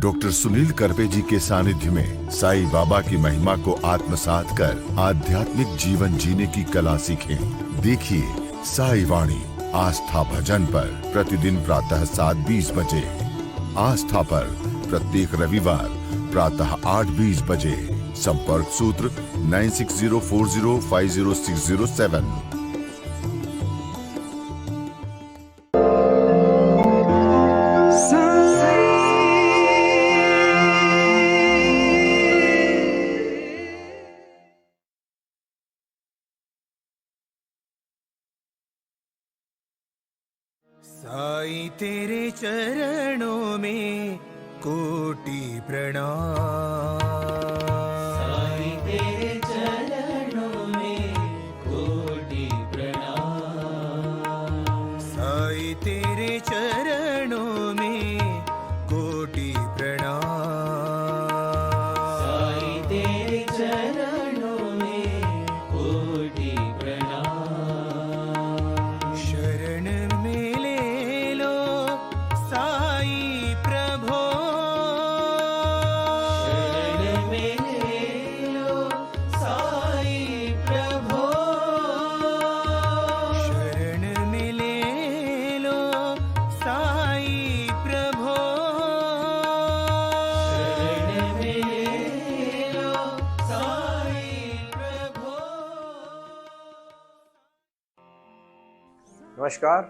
Doctor Sunil Karpe जी के सानिध्य में साईं बाबा की महिमा को आत्मसात कर आध्यात्मिक जीवन जीने की कला सीखें। देखिए साई वाणी आस्था भजन पर प्रतिदिन प्रातः 7:20 बजे, आस्था पर प्रत्येक रविवार प्रातः 8:20 बजे। संपर्क सूत्र 9604050607। साईं तेरे चरणों में कोटि प्रणाम। साईं तेरे चरणों में कोटि प्रणाम। साईं तेरे चरणों में कोटि प्रणाम। साईं तेरे चरणों में कोटि प्रणाम। शरण में ले लो साईं प्रभो। शरण में ले लो साईं प्रभो। शरण में ले लो साईं प्रभो। शरण में ले लो साईं प्रभो। नमस्कार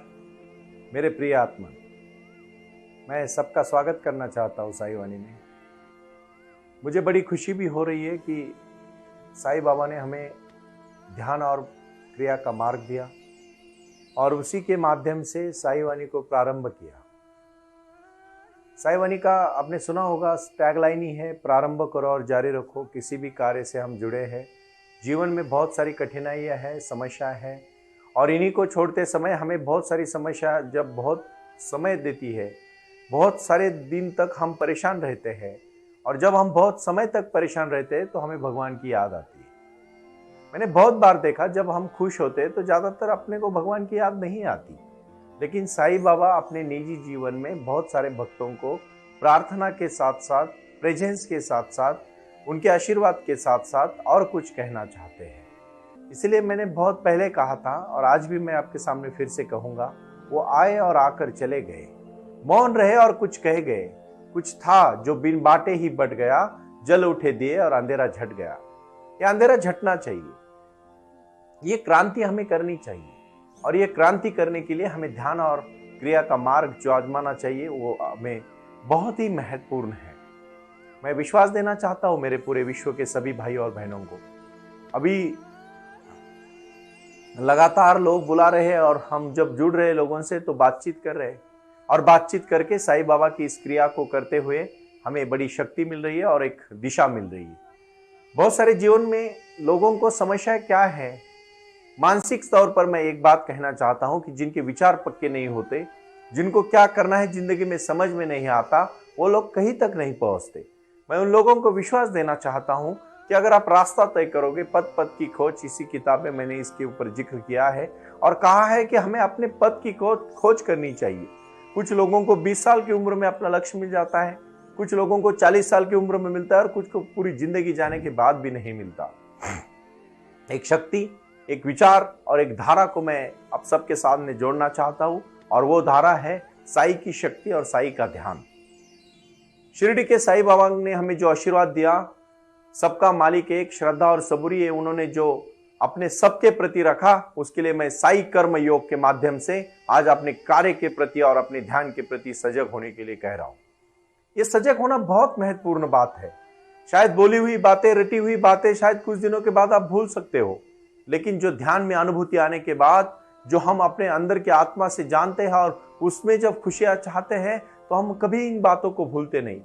मेरे प्रिय आत्मा, मैं सबका स्वागत करना चाहता हूँ साई वाणी में। मुझे बड़ी खुशी भी हो रही है कि साईं बाबा ने हमें ध्यान और क्रिया का मार्ग दिया और उसी के माध्यम से साई वाणी को प्रारंभ किया। साई वाणी का आपने सुना होगा, टैगलाइन ही है, प्रारंभ करो और जारी रखो। किसी भी कार्य से हम जुड़े हैं, जीवन में बहुत सारी कठिनाइयाँ हैं, समस्या है, और इन्हीं को छोड़ते समय हमें बहुत सारी समस्या जब बहुत समय देती है, बहुत सारे दिन तक हम परेशान रहते हैं, और जब हम बहुत समय तक परेशान रहते हैं तो हमें भगवान की याद आती है। मैंने बहुत बार देखा, जब हम खुश होते हैं तो ज़्यादातर अपने को भगवान की याद नहीं आती, लेकिन साईं बाबा अपने निजी जीवन में बहुत सारे भक्तों को प्रार्थना के साथ साथ, प्रेजेंस के साथ साथ, उनके आशीर्वाद के साथ साथ और कुछ कहना चाहते हैं। इसलिए मैंने बहुत पहले कहा था और आज भी मैं आपके सामने फिर से कहूँगा, वो आए और आकर चले गए, मौन रहे और कुछ कह गए। कुछ था जो बिन बाटे ही बट गया, जल उठे दिए और अंधेरा झट गया। ये अंधेरा झटना चाहिए, ये क्रांति हमें करनी चाहिए, और ये क्रांति करने के लिए हमें ध्यान और क्रिया का मार्ग जो आजमाना चाहिए वो हमें बहुत ही महत्वपूर्ण है। मैं विश्वास देना चाहता हूँ मेरे पूरे विश्व के सभी भाई और बहनों को। अभी लगातार लोग बुला रहे हैं और हम जब जुड़ रहे लोगों से तो बातचीत कर रहे हैं, और बातचीत करके साईं बाबा की इस क्रिया को करते हुए हमें बड़ी शक्ति मिल रही है और एक दिशा मिल रही है। बहुत सारे जीवन में लोगों को समस्या क्या है, मानसिक तौर पर मैं एक बात कहना चाहता हूं कि जिनके विचार पक्के नहीं होते, जिनको क्या करना है जिंदगी में समझ में नहीं आता, वो लोग कहीं तक नहीं पहुंचते। मैं उन लोगों को विश्वास देना चाहता हूं कि अगर आप रास्ता तय करोगे, पद पद की खोज, इसी किताब में मैंने इसके ऊपर जिक्र किया है और कहा है कि हमें अपने पद की खोज करनी चाहिए। कुछ लोगों को 20 साल की उम्र में अपना लक्ष्य मिल जाता है, कुछ लोगों को 40 साल की उम्र में मिलता है, और कुछ को पूरी जिंदगी जाने के बाद भी नहीं मिलता। एक शक्ति, एक विचार और एक धारा को मैं आप सबके सामने जोड़ना चाहता हूं, और वो धारा है साई की शक्ति और साई का ध्यान। शिरडी के साईं बाबा ने हमें जो आशीर्वाद दिया, सबका मालिक एक, श्रद्धा और सबूरी है, उन्होंने जो अपने सबके प्रति रखा, उसके लिए मैं साई कर्म योग के माध्यम से आज अपने कार्य के प्रति और अपने ध्यान के प्रति सजग होने के लिए कह रहा हूं। ये सजग होना बहुत महत्वपूर्ण बात है। शायद बोली हुई बातें, रटी हुई बातें शायद कुछ दिनों के बाद आप भूल सकते हो, लेकिन जो ध्यान में अनुभूति आने के बाद, जो हम अपने अंदर की आत्मा से जानते हैं और उसमें जब खुशियां चाहते हैं, तो हम कभी इन बातों को भूलते नहीं।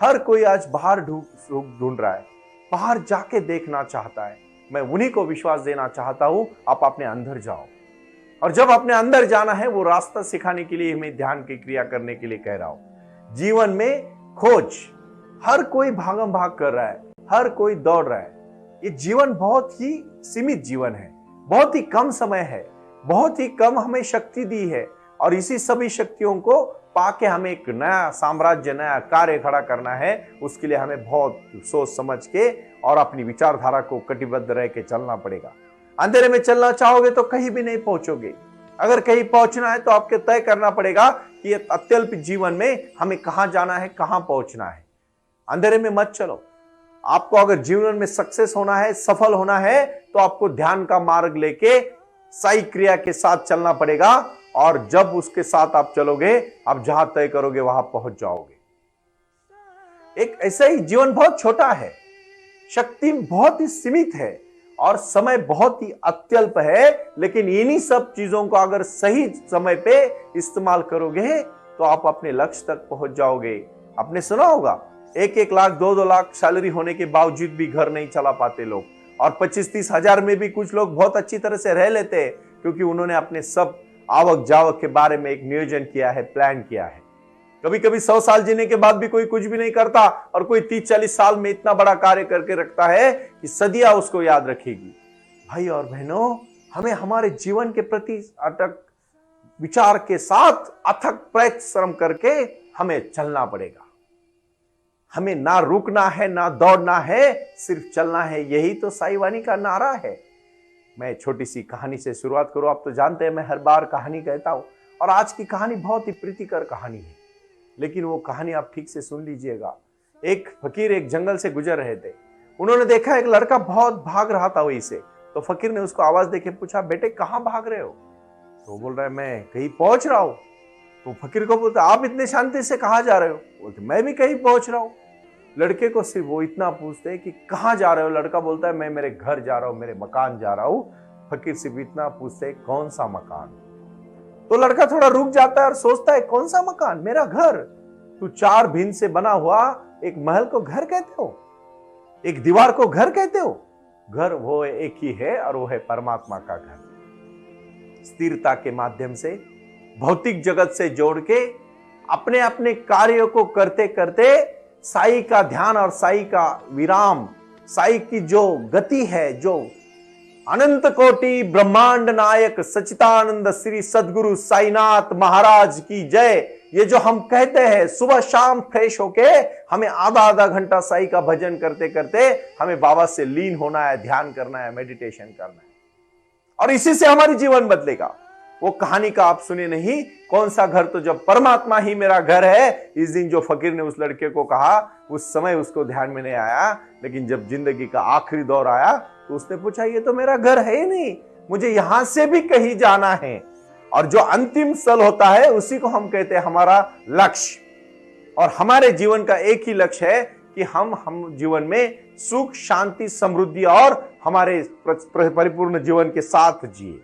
हर कोई आज बाहर ढूंढ रहा है, बाहर जाके देखना चाहता है। मैं उन्हीं को विश्वास देना चाहता हूं, आप अपने अंदर जाओ, और जब अपने अंदर जाना है, वो रास्ता सिखाने के लिए हमें ध्यान की क्रिया करने के लिए कह रहा हूं। जीवन में खोज, हर कोई भागम भाग कर रहा है, हर कोई दौड़ रहा है। ये जीवन बहुत ही सीमित जीवन है, बहुत ही कम समय है, बहुत ही कम हमें शक्ति दी है, और इसी सभी शक्तियों को पाके हमें एक नया साम्राज्य, नया कार्य खड़ा करना है, उसके लिए हमें बहुत सोच समझ के और अपनी विचारधारा को कटिबद्ध रह के चलना पड़ेगा। अंधेरे में चलना चाहोगे तो कहीं भी नहीं पहुंचोगे। अगर कहीं पहुंचना है तो आपके तय करना पड़ेगा कि ये अत्यल्प जीवन में हमें कहां जाना है, कहां पहुंचना है। अंधेरे में मत चलो। आपको अगर जीवन में सक्सेस होना है, सफल होना है, तो आपको ध्यान का मार्ग लेके साई क्रिया के साथ चलना पड़ेगा, और जब उसके साथ आप चलोगे, आप जहां तय करोगे वहां पहुंच जाओगे। एक ऐसा ही जीवन बहुत छोटा है, शक्ति बहुत ही सीमित है और समय बहुत ही अत्यल्प है, लेकिन इन्हीं सब चीजों को अगर सही समय पे इस्तेमाल करोगे तो आप अपने लक्ष्य तक पहुंच जाओगे। आपने सुना होगा 1-1 लाख 2-2 लाख सैलरी होने के बावजूद भी घर नहीं चला पाते लोग, और 25-30 हजार में भी कुछ लोग बहुत अच्छी तरह से रह लेते हैं, क्योंकि उन्होंने अपने सब आवक जावक के बारे में एक नियोजन किया है, प्लान किया है। कभी कभी 100 साल जीने के बाद भी कोई कुछ भी नहीं करता, और कोई 30-40 साल में इतना बड़ा कार्य करके रखता है कि सदियां उसको याद रखेगी। भाई और बहनों, हमें हमारे जीवन के प्रति अटक विचार के साथ अथक परिश्रम करके हमें चलना पड़ेगा। हमें ना रुकना है, ना दौड़ना है, सिर्फ चलना है। यही तो साई वाणी का नारा है। मैं छोटी सी कहानी से शुरुआत करूं। आप तो जानते हैं मैं हर बार कहानी कहता हूं, और आज की कहानी बहुत ही प्रीतिकर कहानी है, लेकिन वो कहानी आप ठीक से सुन लीजिएगा। एक फकीर एक जंगल से गुजर रहे थे। उन्होंने देखा एक लड़का बहुत भाग रहा था वहीं से। तो फकीर ने उसको आवाज देके पूछा, बेटे कहां भाग रहे हो? तो वो बोल रहा है, मैं कहीं पहुंच रहा हूं। तो फकीर को बोलता, आप इतने शांति से कहां जा रहे हो? बोलते, मैं भी कहीं पहुंच रहा हूं। लड़के को सिर्फ वो इतना पूछते कि कहां जा रहे हो? लड़का बोलता है, मैं मेरे घर जा रहा हूं, मेरे मकान जा रहा हूं। फकीर सिर्फ इतना पूछते, कौन सा मकान? तो लड़का थोड़ा रुक जाता है और सोचता है, कौन सा मकान? मेरा घर। तू 4 भिन्न से बना हुआ एक महल को घर कहते हो? एक दीवार को घर कहते हो? घर वो एक ही है, और वो है परमात्मा का घर। स्थिरता के माध्यम से भौतिक जगत से जोड़ के अपने अपने कार्यों को करते करते साई का ध्यान और साई का विराम, साई की जो गति है, जो अनंत कोटि ब्रह्मांड नायक सच्चिदानंद श्री सदगुरु साईनाथ महाराज की जय, ये जो हम कहते हैं सुबह शाम फ्रेश होके हमें आधा घंटा साई का भजन करते करते हमें बाबा से लीन होना है, ध्यान करना है, मेडिटेशन करना है, और इसी से हमारी जीवन बदलेगा। वो कहानी का आप सुने नहीं, कौन सा घर? तो जब परमात्मा ही मेरा घर है, इस दिन जो फकीर ने उस लड़के को कहा, उस समय उसको ध्यान में नहीं आया, लेकिन जब जिंदगी का आखिरी दौर आया तो उसने पूछा, ये तो मेरा घर है ही नहीं, मुझे यहां से भी कहीं जाना है। और जो अंतिम स्थल होता है उसी को हम कहते हैं हमारा लक्ष्य। और हमारे जीवन का एक ही लक्ष्य है कि हम जीवन में सुख, शांति, समृद्धि और हमारे परिपूर्ण जीवन के साथ जिए।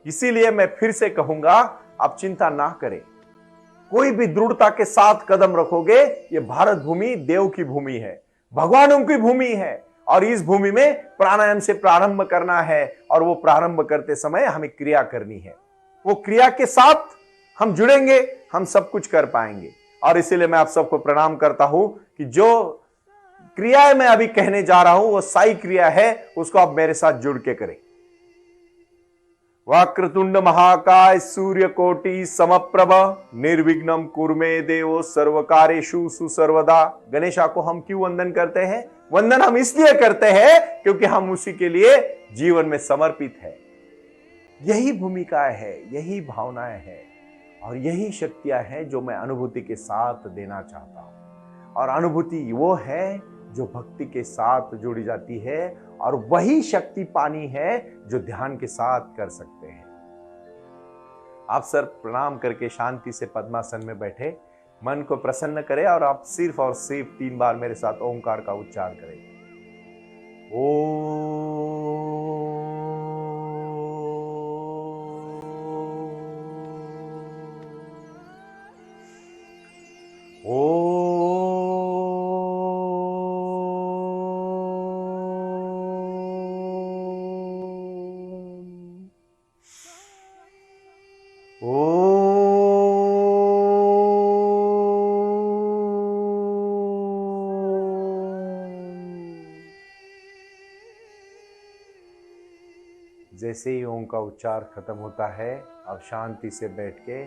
इसीलिए मैं फिर से कहूंगा, आप चिंता ना करें, कोई भी दृढ़ता के साथ कदम रखोगे। ये भारत भूमि देव की भूमि है, भगवानों की भूमि है, और इस भूमि में प्राणायाम से प्रारंभ करना है, और वो प्रारंभ करते समय हमें क्रिया करनी है। वो क्रिया के साथ हम जुड़ेंगे, हम सब कुछ कर पाएंगे। और इसीलिए मैं आप सबको प्रणाम करता हूं कि जो क्रिया मैं अभी कहने जा रहा हूं वो साई क्रिया है, उसको आप मेरे साथ जुड़ के करें। वक्रतुंड महाकाय सूर्यकोटि समप्रभ निर्विघ्नं कुरुमे देवो सर्वकार्येषु सुसर्वदा। गणेशा को हम क्यों वंदन करते हैं? वंदन हम इसलिए करते हैं क्योंकि हम उसी के लिए जीवन में समर्पित है। यही भूमिकाएं है, यही भावनाएं हैं, और यही शक्तियां हैं जो मैं अनुभूति के साथ देना चाहता हूं। और अनुभूति वो है जो भक्ति के साथ जुड़ी जाती है, और वही शक्ति पानी है जो ध्यान के साथ कर सकते हैं। आप सर प्रणाम करके शांति से पद्मासन में बैठे, मन को प्रसन्न करें, और आप सिर्फ और सिर्फ 3 बार मेरे साथ ओंकार का उच्चार करें। जैसे ही ओम का उच्चार खत्म होता है, अब शांति से बैठ के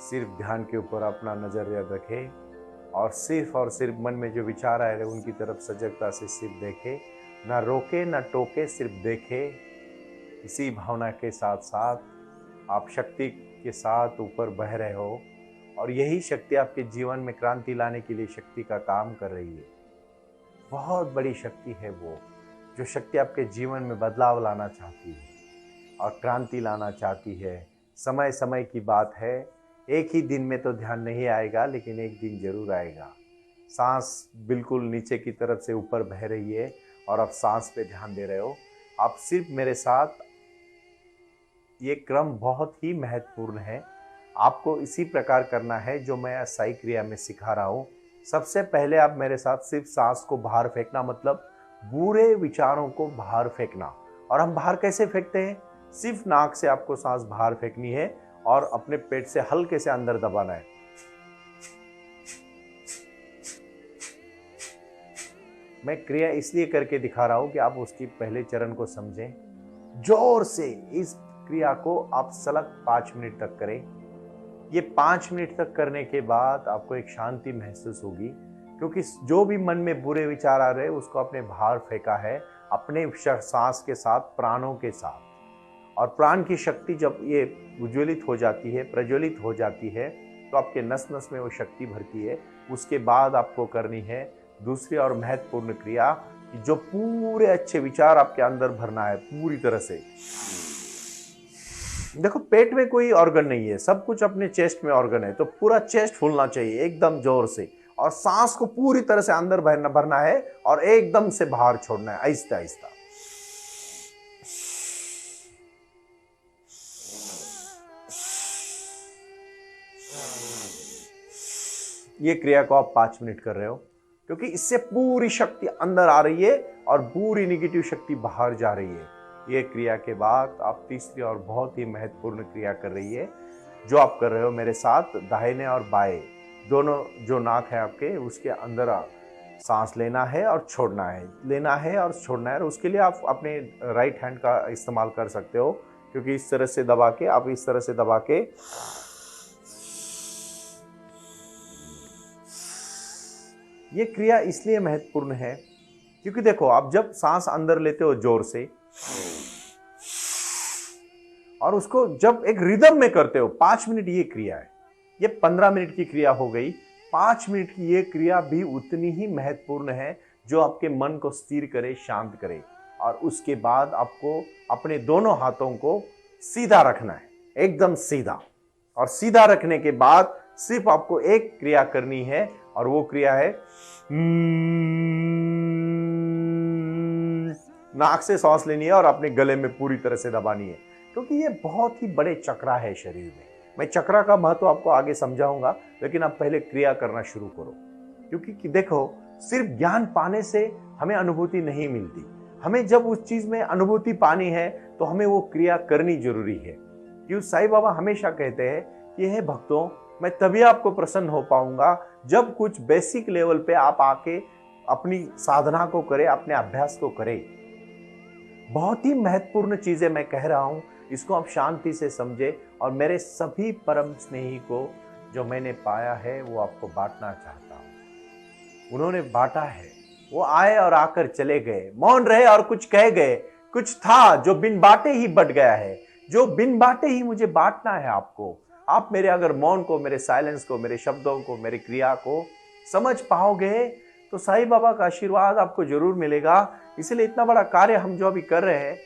सिर्फ ध्यान के ऊपर अपना नजर रखें और सिर्फ मन में जो विचार आए रहे उनकी तरफ सजगता से सिर्फ देखे, ना रोके ना टोके, सिर्फ देखे। इसी भावना के साथ साथ आप शक्ति के साथ ऊपर बह रहे हो और यही शक्ति आपके जीवन में क्रांति लाने के लिए शक्ति का काम कर रही है। बहुत बड़ी शक्ति है वो, जो शक्ति आपके जीवन में बदलाव लाना चाहती है और क्रांति लाना चाहती है। समय समय की बात है, एक ही दिन में तो ध्यान नहीं आएगा, लेकिन एक दिन जरूर आएगा। सांस बिल्कुल नीचे की तरफ से ऊपर बह रही है और आप सांस पे ध्यान दे रहे हो। आप सिर्फ मेरे साथ, ये क्रम बहुत ही महत्वपूर्ण है, आपको इसी प्रकार करना है जो मैं साई क्रिया में सिखा रहा हूँ। सबसे पहले आप मेरे साथ सिर्फ सांस को बाहर फेंकना, मतलब बुरे विचारों को बाहर फेंकना। और हम बाहर कैसे फेंकते हैं? सिर्फ नाक से आपको सांस बाहर फेंकनी है और अपने पेट से हल्के से अंदर दबाना है। मैं क्रिया इसलिए करके दिखा रहा हूं कि आप उसकी पहले चरण को समझें। जोर से इस क्रिया को आप सलग 5 मिनट तक करें। ये 5 मिनट तक करने के बाद आपको एक शांति महसूस होगी, क्योंकि जो भी मन में बुरे विचार आ रहे हैं उसको आपने बाहर फेंका है अपने सांस के साथ, प्राणों के साथ। और प्राण की शक्ति जब ये उज्ज्वलित हो जाती है, प्रज्वलित हो जाती है, तो आपके नस नस में वो शक्ति भरती है। उसके बाद आपको करनी है दूसरी और महत्वपूर्ण क्रिया, जो पूरे अच्छे विचार आपके अंदर भरना है पूरी तरह से। देखो, पेट में कोई ऑर्गन नहीं है, सब कुछ अपने चेस्ट में ऑर्गन है, तो पूरा चेस्ट फूलना चाहिए एकदम जोर से, और सांस को पूरी तरह से अंदर भरना है और एकदम से बाहर छोड़ना है, आहिस्ता आहिस्ता। ये क्रिया को आप 5 मिनट कर रहे हो, क्योंकि इससे पूरी शक्ति अंदर आ रही है और पूरी नेगेटिव शक्ति बाहर जा रही है। ये क्रिया के बाद आप तीसरी और बहुत ही महत्वपूर्ण क्रिया कर रही है, जो आप कर रहे हो मेरे साथ। दाहिने और बाएं दोनों जो नाक है आपके, उसके अंदर सांस लेना है और छोड़ना है, लेना है और छोड़ना है। और उसके लिए आप अपने राइट हैंड का इस्तेमाल कर सकते हो, क्योंकि इस तरह से दबा के, आप इस तरह से दबा के ये क्रिया इसलिए महत्वपूर्ण है क्योंकि देखो, आप जब सांस अंदर लेते हो जोर से और उसको जब एक रिदम में करते हो, 5 मिनट ये क्रिया है, ये 15 मिनट की क्रिया हो गई। 5 मिनट की ये क्रिया भी उतनी ही महत्वपूर्ण है, जो आपके मन को स्थिर करे, शांत करे। और उसके बाद आपको अपने दोनों हाथों को सीधा रखना है, एकदम सीधा। और सीधा रखने के बाद सिर्फ आपको एक क्रिया करनी है, और वो क्रिया है नाक से सांस लेनी है और अपने गले में पूरी तरह से दबानी है, क्योंकि ये बहुत ही बड़े चक्रा है शरीर में। मैं चक्रा का महत्व आपको आगे समझाऊंगा, लेकिन आप पहले क्रिया करना शुरू करो। क्योंकि देखो, सिर्फ ज्ञान पाने से हमें अनुभूति नहीं मिलती। हमें जब उस चीज में अनुभूति पानी है तो हमें वो क्रिया करनी जरूरी है। क्यों साईं बाबा हमेशा कहते हैं कि हे भक्तों, मैं तभी आपको प्रसन्न हो पाऊंगा जब कुछ बेसिक लेवल पे आप आके अपनी साधना को करें, अपने अभ्यास को करें। बहुत ही महत्वपूर्ण चीजें मैं कह रहा हूं, इसको आप शांति से समझे। और मेरे सभी परम स्नेही को जो मैंने पाया है वो आपको बांटना चाहता हूं। उन्होंने बांटा है, वो आए और आकर चले गए, मौन रहे और कुछ कह गए। कुछ था जो बिन बांटे ही बट गया है, जो बिन बांटे ही मुझे बांटना है आपको। आप मेरे अगर मौन को, मेरे साइलेंस को, मेरे शब्दों को, मेरी क्रिया को समझ पाओगे तो साईं बाबा का आशीर्वाद आपको जरूर मिलेगा। इसलिए इतना बड़ा कार्य हम जो अभी कर रहे हैं,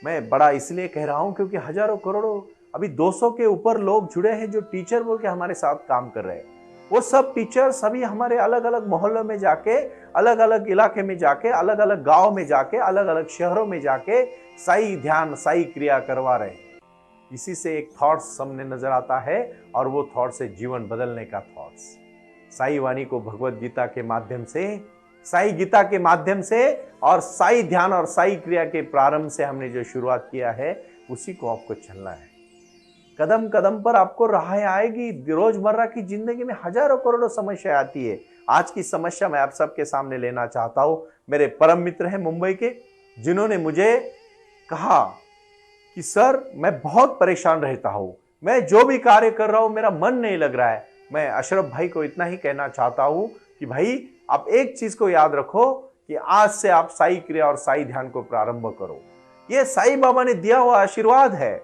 मैं बड़ा इसलिए कह रहा हूं क्योंकि हजारों करोड़ों, अभी 200 के ऊपर लोग जुड़े हैं जो टीचर बोल के हमारे साथ काम कर रहे हैं। वो सब टीचर सभी हमारे अलग अलग मोहल्लों में जाके, अलग अलग इलाके में जाके, अलग अलग गांव में जाके, अलग अलग शहरों में जाके साई ध्यान, साई क्रिया करवा रहे हैं। इसी से एक थॉट्स सामने नजर आता है, और वो थॉट्स है जीवन बदलने का थॉट्स। साई वाणी को भगवत गीता के माध्यम से, साई गीता के माध्यम से और साई ध्यान और साई क्रिया के प्रारंभ से हमने जो शुरुआत किया है, उसी को आपको चलना है। कदम कदम पर आपको राहें आएगी। रोजमर्रा की जिंदगी में हजारों करोड़ों समस्या आती है। आज की समस्या मैं आप सबके सामने लेना चाहता हूं। मेरे परम मित्र हैं मुंबई के, जिन्होंने मुझे कहा कि सर, मैं बहुत परेशान रहता हूं, मैं जो भी कार्य कर रहा हूं मेरा मन नहीं लग रहा है। मैं अशरफ भाई को इतना ही कहना चाहता हूं कि भाई आप एक चीज को याद रखो कि आज से आप साई क्रिया और साई ध्यान को प्रारंभ करो। यह साई बाबा ने दिया हुआ आशीर्वाद है,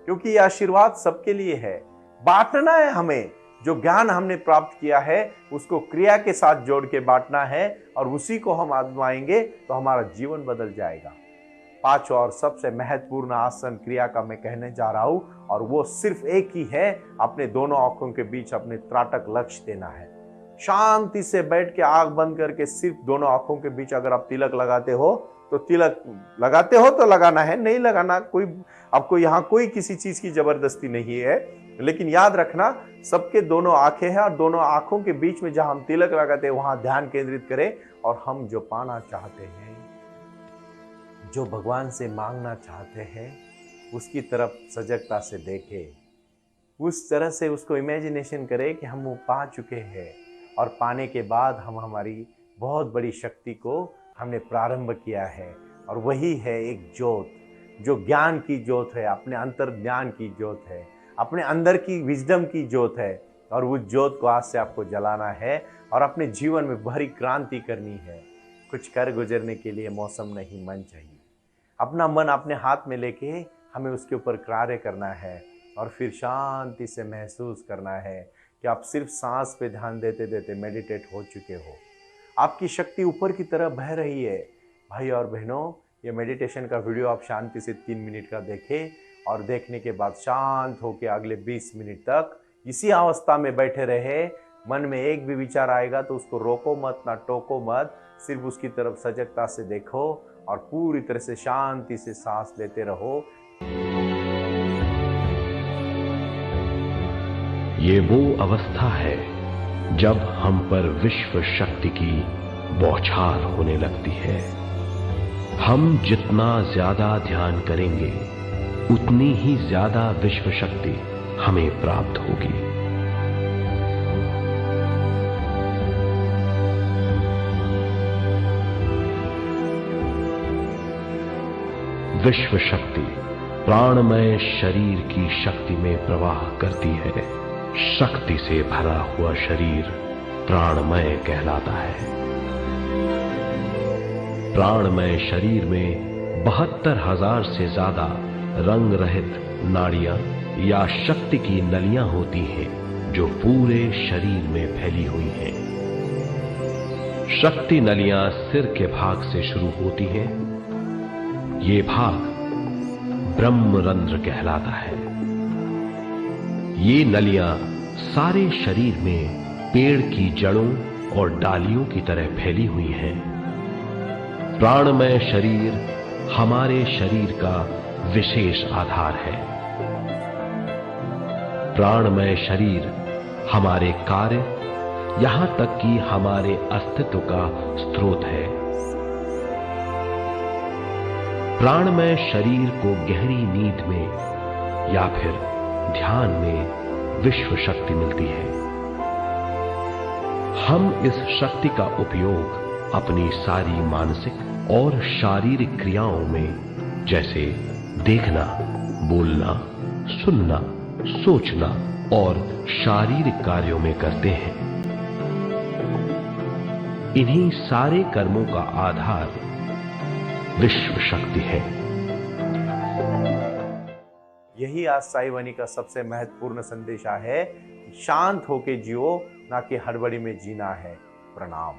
क्योंकि यह आशीर्वाद सबके लिए है। बांटना है हमें, जो ज्ञान हमने प्राप्त किया है उसको क्रिया के साथ जोड़ के बांटना है, और उसी को हम आजमाएंगे तो हमारा जीवन बदल जाएगा। पांचवा और सबसे महत्वपूर्ण आसन क्रिया का मैं कहने जा रहा हूं, और वो सिर्फ एक ही है। अपने दोनों आंखों के बीच अपने त्राटक लक्ष्य देना है। शांति से बैठ के आंख बंद करके सिर्फ दोनों आंखों के बीच अगर आप तिलक लगाते हो तो तिलक लगाते हो तो लगाना है, नहीं लगाना कोई आपको यहाँ कोई किसी चीज की जबरदस्ती नहीं है। लेकिन याद रखना सबके दोनों आंखें हैं, और दोनों आंखों के बीच में जहां हम तिलक लगाते हैं वहां ध्यान केंद्रित करें, और हम जो पाना चाहते हैं, जो भगवान से मांगना चाहते हैं, उसकी तरफ सजगता से देखें। उस तरह से उसको इमेजिनेशन करें कि हम वो पा चुके हैं, और पाने के बाद हम हमारी बहुत बड़ी शक्ति को हमने प्रारंभ किया है। और वही है एक ज्योत, जो ज्ञान की ज्योत है, अपने अंतर ज्ञान की ज्योत है, अपने अंदर की विजडम की ज्योत है। और उस ज्योत को आज से आपको जलाना है और अपने जीवन में बड़ी क्रांति करनी है। कुछ कर गुजरने के लिए मौसम नहीं, मन चाहिए। अपना मन अपने हाथ में लेके हमें उसके ऊपर कार्य करना है, और फिर शांति से महसूस करना है कि आप सिर्फ सांस पे ध्यान देते देते मेडिटेट हो चुके हो। आपकी शक्ति ऊपर की तरफ बह रही है। भाई और बहनों, ये मेडिटेशन का वीडियो आप शांति से 3 मिनट का देखें, और देखने के बाद शांत होकर अगले 20 मिनट तक इसी अवस्था में बैठे रहे। मन में एक भी विचार आएगा तो उसको रोको मत, ना टोको मत, सिर्फ उसकी तरफ सजगता से देखो और पूरी तरह से शांति से सांस लेते रहो। ये वो अवस्था है जब हम पर विश्व शक्ति की बौछार होने लगती है। हम जितना ज्यादा ध्यान करेंगे उतनी ही ज्यादा विश्व शक्ति हमें प्राप्त होगी। विश्व शक्ति प्राणमय शरीर की शक्ति में प्रवाह करती है। शक्ति से भरा हुआ शरीर प्राणमय कहलाता है। प्राणमय शरीर में 72,000 से ज्यादा रंग रहित नाड़ियां या शक्ति की नलियां होती हैं, जो पूरे शरीर में फैली हुई हैं। शक्ति नलियां सिर के भाग से शुरू होती हैं। ये भाग ब्रह्मरंध्र कहलाता है। ये नलियां सारे शरीर में पेड़ की जड़ों और डालियों की तरह फैली हुई हैं। प्राणमय शरीर हमारे शरीर का विशेष आधार है। प्राणमय शरीर हमारे कार्य, यहां तक कि हमारे अस्तित्व का स्रोत है। प्राणमय शरीर को गहरी नींद में या फिर ध्यान में विश्व शक्ति मिलती है। हम इस शक्ति का उपयोग अपनी सारी मानसिक और शारीरिक क्रियाओं में, जैसे देखना, बोलना, सुनना, सोचना और शारीरिक कार्यों में करते हैं। इन्हीं सारे कर्मों का आधार विश्व शक्ति है। यही आज साई वाणी का सबसे महत्वपूर्ण संदेशा है। शांत होके जियो, ना कि हड़बड़ी में जीना है। प्रणाम।